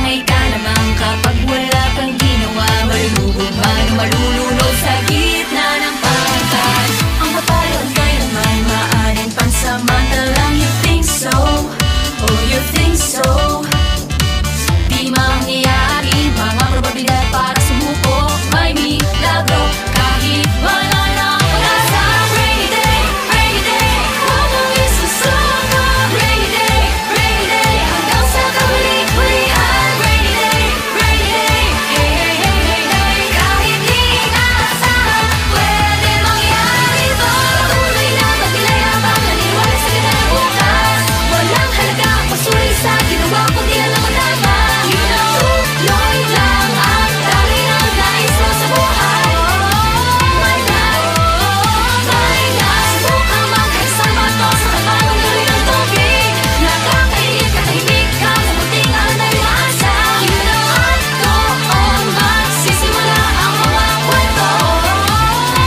Sanay ka naman kapag wala kang ginawa, malulubog man o malulunod sa gitna ng pangkat. Ang papalad kay naman maanin pansamantalang. You think so? Oh, you think so? Di mangyayari mga probabilidad para sumuko. May milagro kahit wala na pag-asa. Rainy day, rainy day, huwag mong isusuko. Rainy day, hanggang sa kabalik-balikan. Rainy day, hey, hey, hey, hey, hey. Kahit di inaasahan, pwede mangyari to. Patuloy na magbigay habang naniwala sa kinabukas. Walang halaga ang pasuri sa ginawa kundi alam ang tama. You know, tuloy lang ang dali ng nais mo sa buhay. My life, subukang magkaisama to sa kapalong tuloy ng tubig. Nakakainip, katahimik ka, mabuting alay na asa. You know, at doon magsisimula ang mga kwento.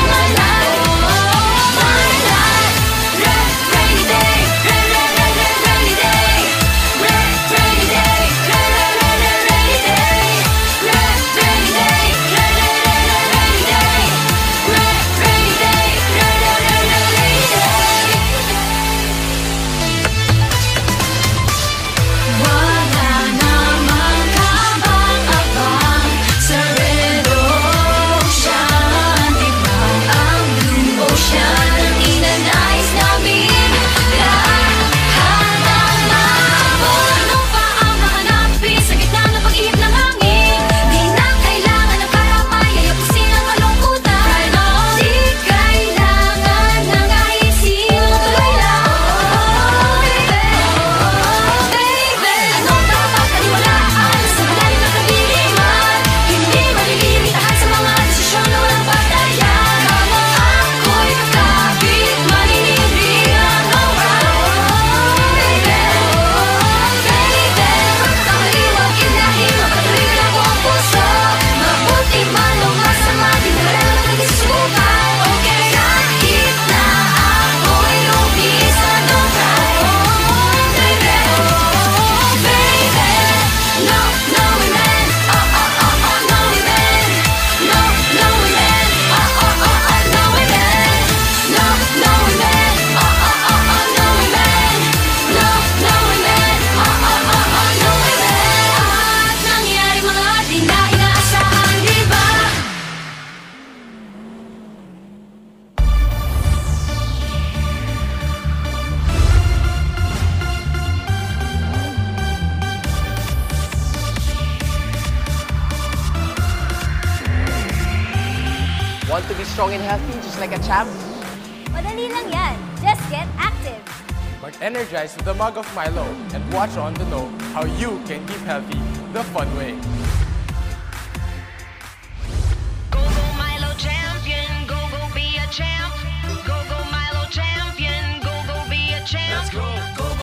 My life, rainy day, rainy day, rainy day, rainy day, rainy day, rainy day, rainy day, wala namang kabang-abang sa red ocean. Ibang ang blue ocean ang inanais namin. Lahat ang mahabol nung paang nahanapin sa gitna ng pag-ihip ng hangin. Di na kailangan ng karamay, yayapusin ang kalungkutan. Di kailangan ng kahit sino, tuloy lang. Baby, anong dapat paniwalaan sa malalim ng kadiliman? Hindi malilimitahan sa mga desisyon na walang batayan. Ako'y kapit, maninindigan, alright. Baby, pagkakaliwag, ilahin, mapatuloy lang ko ang puso. Mabuti man o masama, di mo lang nagsusukan. Okay, kahit na ako'y lumisan, alright. Baby, no, no women, no women, no, no women, no women, no, no women, no women, no, no women, no women. At nangyari mga di na inaasahan, di ba? Want to be strong and healthy just like a champ? Madali lang yan. Just get active. But energize with a mug of Milo and watch on to know how you can keep healthy the fun way.